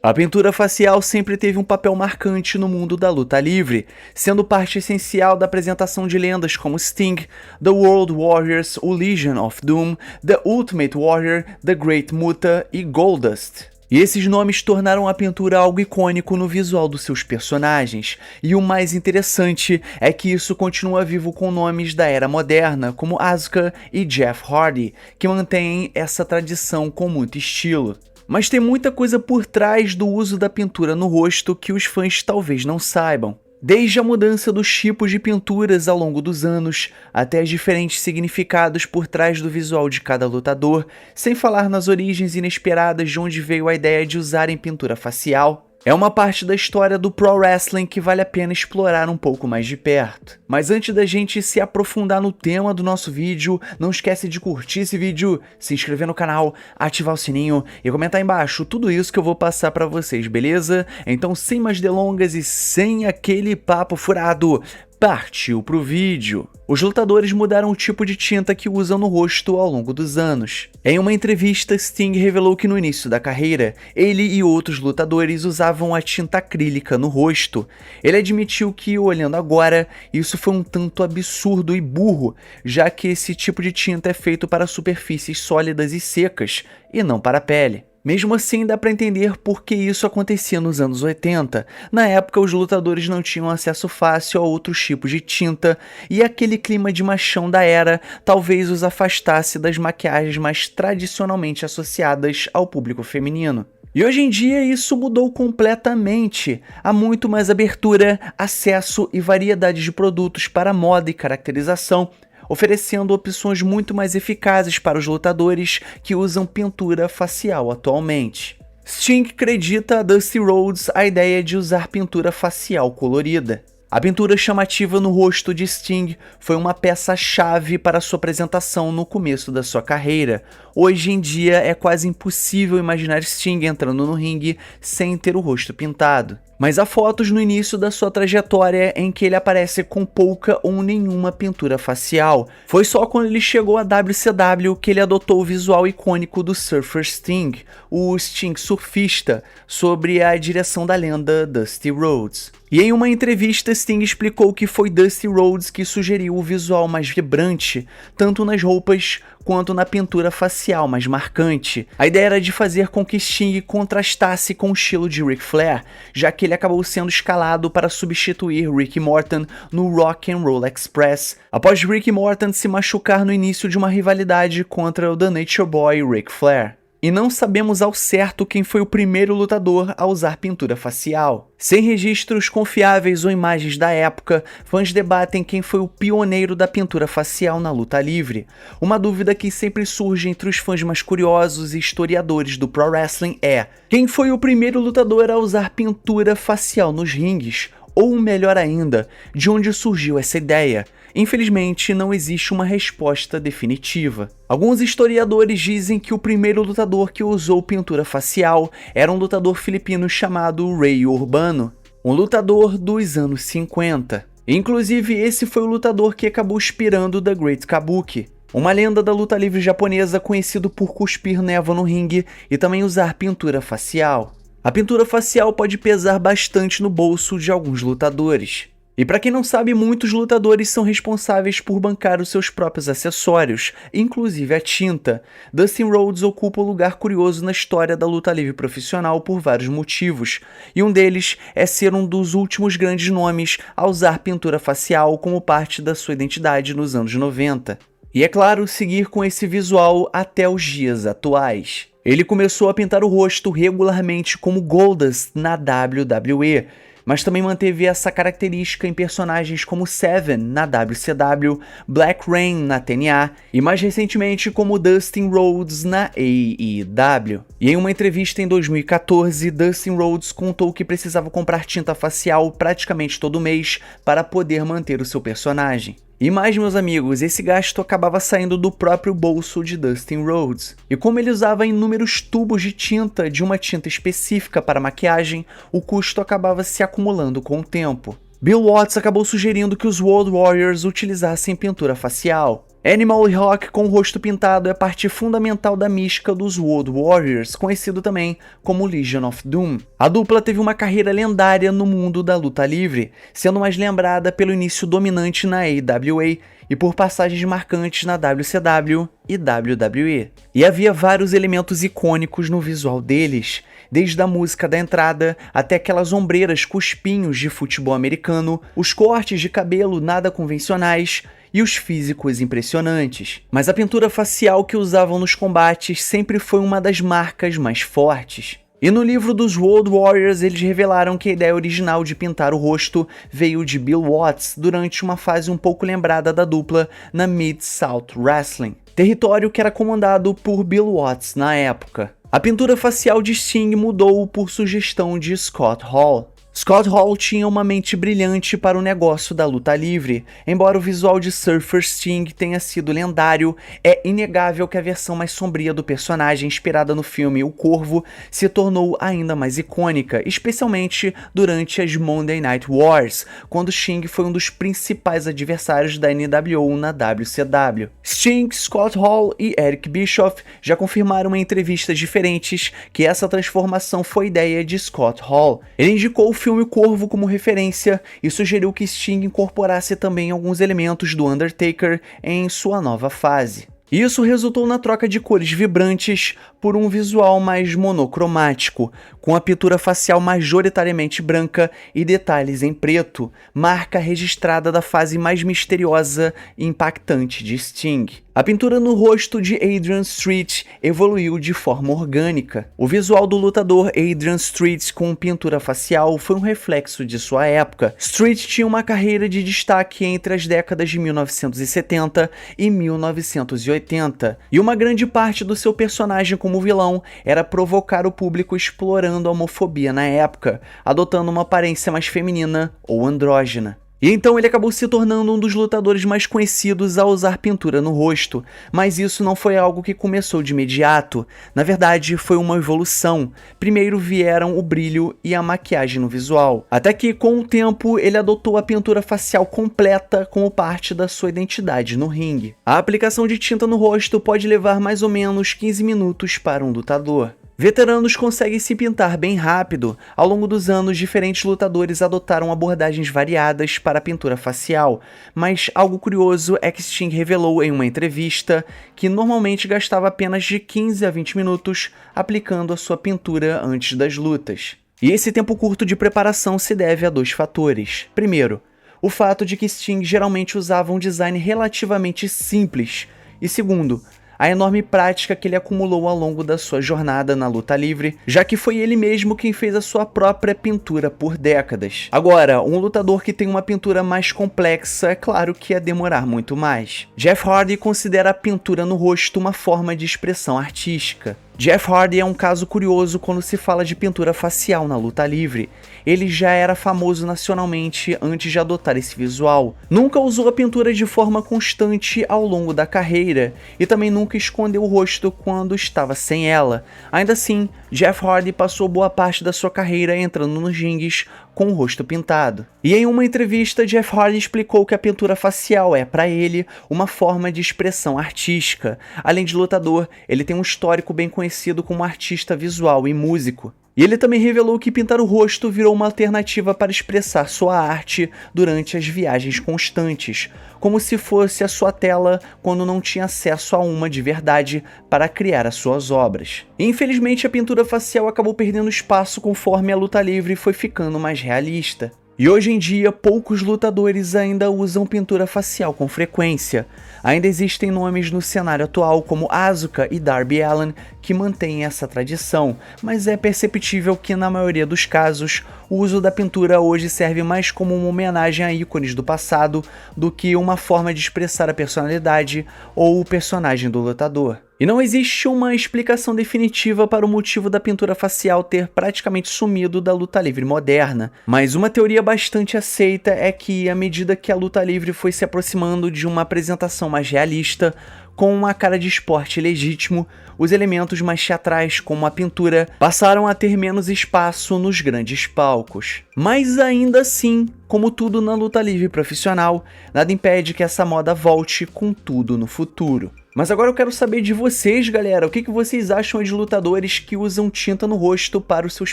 A pintura facial sempre teve um papel marcante no mundo da luta livre, sendo parte essencial da apresentação de lendas como Sting, The World Warriors, o Legion of Doom, The Ultimate Warrior, The Great Muta e Goldust. E esses nomes tornaram a pintura algo icônico no visual dos seus personagens, e o mais interessante é que isso continua vivo com nomes da era moderna, como Asuka e Jeff Hardy, que mantêm essa tradição com muito estilo. Mas tem muita coisa por trás do uso da pintura no rosto que os fãs talvez não saibam. Desde a mudança dos tipos de pinturas ao longo dos anos, até os diferentes significados por trás do visual de cada lutador, sem falar nas origens inesperadas de onde veio a ideia de usarem pintura facial. É uma parte da história do Pro Wrestling que vale a pena explorar um pouco mais de perto. Mas antes da gente se aprofundar no tema do nosso vídeo, não esquece de curtir esse vídeo, se inscrever no canal, ativar o sininho e comentar aí embaixo tudo isso que eu vou passar pra vocês, beleza? Então, sem mais delongas e sem aquele papo furado, partiu pro vídeo. Os lutadores mudaram o tipo de tinta que usam no rosto ao longo dos anos. Em uma entrevista, Sting revelou que no início da carreira, ele e outros lutadores usavam a tinta acrílica no rosto. Ele admitiu que, olhando agora, isso foi um tanto absurdo e burro, já que esse tipo de tinta é feito para superfícies sólidas e secas, e não para a pele. Mesmo assim, dá pra entender por que isso acontecia nos anos 80. Na época, os lutadores não tinham acesso fácil a outros tipos de tinta, e aquele clima de machão da era talvez os afastasse das maquiagens mais tradicionalmente associadas ao público feminino. E hoje em dia isso mudou completamente. Há muito mais abertura, acesso e variedade de produtos para moda e caracterização, oferecendo opções muito mais eficazes para os lutadores que usam pintura facial atualmente. Sting acredita a Dusty Rhodes a ideia de usar pintura facial colorida. A pintura chamativa no rosto de Sting foi uma peça-chave para sua apresentação no começo da sua carreira. Hoje em dia é quase impossível imaginar Sting entrando no ringue sem ter o rosto pintado. Mas há fotos no início da sua trajetória em que ele aparece com pouca ou nenhuma pintura facial. Foi só quando ele chegou à WCW que ele adotou o visual icônico do Surfer Sting, o Sting surfista, sob a direção da lenda Dusty Rhodes. E em uma entrevista, Sting explicou que foi Dusty Rhodes que sugeriu o visual mais vibrante, tanto nas roupas quanto na pintura facial mais marcante. A ideia era de fazer com que Sting contrastasse com o estilo de Ric Flair, já que ele acabou sendo escalado para substituir Rick Morton no Rock and Roll Express, após Rick Morton se machucar no início de uma rivalidade contra o The Nature Boy Ric Flair. E não sabemos ao certo quem foi o primeiro lutador a usar pintura facial. Sem registros confiáveis ou imagens da época, fãs debatem quem foi o pioneiro da pintura facial na luta livre. Uma dúvida que sempre surge entre os fãs mais curiosos e historiadores do Pro Wrestling é: quem foi o primeiro lutador a usar pintura facial nos ringues? Ou melhor ainda, de onde surgiu essa ideia? Infelizmente, não existe uma resposta definitiva. Alguns historiadores dizem que o primeiro lutador que usou pintura facial era um lutador filipino chamado Rey Urbano, um lutador dos anos 50. Inclusive, esse foi o lutador que acabou inspirando The Great Kabuki, uma lenda da luta livre japonesa conhecido por cuspir névoa no ringue e também usar pintura facial. A pintura facial pode pesar bastante no bolso de alguns lutadores. E para quem não sabe, muitos lutadores são responsáveis por bancar os seus próprios acessórios, inclusive a tinta. Dusty Rhodes ocupa um lugar curioso na história da luta livre profissional por vários motivos, e um deles é ser um dos últimos grandes nomes a usar pintura facial como parte da sua identidade nos anos 90. E é claro, seguir com esse visual até os dias atuais. Ele começou a pintar o rosto regularmente como Goldust na WWE, mas também manteve essa característica em personagens como Seven na WCW, Black Rain na TNA e mais recentemente como Dustin Rhodes na AEW. E em uma entrevista em 2014, Dustin Rhodes contou que precisava comprar tinta facial praticamente todo mês para poder manter o seu personagem. E mais, meus amigos, esse gasto acabava saindo do próprio bolso de Dustin Rhodes. E como ele usava inúmeros tubos de tinta de uma tinta específica para maquiagem, o custo acabava se acumulando com o tempo. Bill Watts acabou sugerindo que os World Warriors utilizassem pintura facial. Animal e Rock com o rosto pintado é parte fundamental da mística dos World Warriors, conhecido também como Legion of Doom. A dupla teve uma carreira lendária no mundo da luta livre, sendo mais lembrada pelo início dominante na AWA e por passagens marcantes na WCW e WWE. E havia vários elementos icônicos no visual deles, desde a música da entrada até aquelas ombreiras com espinhos de futebol americano, os cortes de cabelo nada convencionais e os físicos impressionantes. Mas a pintura facial que usavam nos combates sempre foi uma das marcas mais fortes. E no livro dos World Warriors eles revelaram que a ideia original de pintar o rosto veio de Bill Watts durante uma fase um pouco lembrada da dupla na Mid-South Wrestling, território que era comandado por Bill Watts na época. A pintura facial de Sting mudou por sugestão de Scott Hall. Scott Hall tinha uma mente brilhante para o negócio da luta livre. Embora o visual de Surfer Sting tenha sido lendário, é inegável que a versão mais sombria do personagem, inspirada no filme O Corvo, se tornou ainda mais icônica, especialmente durante as Monday Night Wars, quando Sting foi um dos principais adversários da NWO na WCW. Sting, Scott Hall e Eric Bischoff já confirmaram em entrevistas diferentes que essa transformação foi ideia de Scott Hall. Ele indicou o filme Corvo como referência e sugeriu que Sting incorporasse também alguns elementos do Undertaker em sua nova fase. Isso resultou na troca de cores vibrantes por um visual mais monocromático, com a pintura facial majoritariamente branca e detalhes em preto, marca registrada da fase mais misteriosa e impactante de Sting. A pintura no rosto de Adrian Street evoluiu de forma orgânica. O visual do lutador Adrian Street com pintura facial foi um reflexo de sua época. Street tinha uma carreira de destaque entre as décadas de 1970 e 1980, e uma grande parte do seu personagem como vilão era provocar o público explorando a homofobia na época, adotando uma aparência mais feminina ou andrógena. E então ele acabou se tornando um dos lutadores mais conhecidos a usar pintura no rosto, mas isso não foi algo que começou de imediato. Na verdade, foi uma evolução. Primeiro vieram o brilho e a maquiagem no visual, até que com o tempo ele adotou a pintura facial completa como parte da sua identidade no ringue. A aplicação de tinta no rosto pode levar mais ou menos 15 minutos para um lutador. Veteranos conseguem se pintar bem rápido. Ao longo dos anos, diferentes lutadores adotaram abordagens variadas para a pintura facial, mas algo curioso é que Sting revelou em uma entrevista que normalmente gastava apenas de 15 a 20 minutos aplicando a sua pintura antes das lutas. E esse tempo curto de preparação se deve a dois fatores. Primeiro, o fato de que Sting geralmente usava um design relativamente simples, e segundo, a enorme prática que ele acumulou ao longo da sua jornada na luta livre, já que foi ele mesmo quem fez a sua própria pintura por décadas. Agora, um lutador que tem uma pintura mais complexa, é claro que ia demorar muito mais. Jeff Hardy considera a pintura no rosto uma forma de expressão artística. Jeff Hardy é um caso curioso quando se fala de pintura facial na luta livre. Ele já era famoso nacionalmente antes de adotar esse visual. Nunca usou a pintura de forma constante ao longo da carreira e também nunca escondeu o rosto quando estava sem ela. Ainda assim, Jeff Hardy passou boa parte da sua carreira entrando nos rings com o rosto pintado. E em uma entrevista, Jeff Hardy explicou que a pintura facial é, para ele, uma forma de expressão artística. Além de lutador, ele tem um histórico bem conhecido como artista visual e músico. E ele também revelou que pintar o rosto virou uma alternativa para expressar sua arte durante as viagens constantes, como se fosse a sua tela quando não tinha acesso a uma de verdade para criar as suas obras. E, infelizmente, a pintura facial acabou perdendo espaço conforme a luta livre foi ficando mais realista. E hoje em dia, poucos lutadores ainda usam pintura facial com frequência. Ainda existem nomes no cenário atual como Asuka e Darby Allin que mantêm essa tradição, mas é perceptível que na maioria dos casos, o uso da pintura hoje serve mais como uma homenagem a ícones do passado do que uma forma de expressar a personalidade ou o personagem do lutador. E não existe uma explicação definitiva para o motivo da pintura facial ter praticamente sumido da luta livre moderna, mas uma teoria bastante aceita é que, à medida que a luta livre foi se aproximando de uma apresentação mais realista, com uma cara de esporte legítimo, os elementos mais teatrais, como a pintura, passaram a ter menos espaço nos grandes palcos. Mas ainda assim, como tudo na luta livre profissional, nada impede que essa moda volte com tudo no futuro. Mas agora eu quero saber de vocês, galera, o que vocês acham de lutadores que usam tinta no rosto para os seus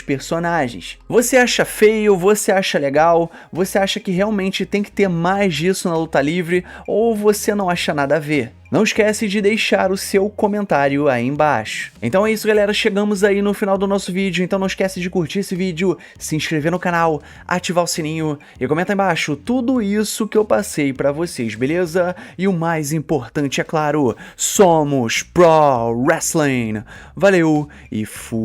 personagens? Você acha feio? Você acha legal? Você acha que realmente tem que ter mais disso na luta livre? Ou você não acha nada a ver? Não esquece de deixar o seu comentário aí embaixo. Então é isso, galera, chegamos aí no final do nosso vídeo, então não esquece de curtir esse vídeo, se inscrever no canal, ativar o sininho e comenta aí embaixo tudo isso que eu passei pra vocês, beleza? E o mais importante, é claro, somos Pro Wrestling. Valeu e fui...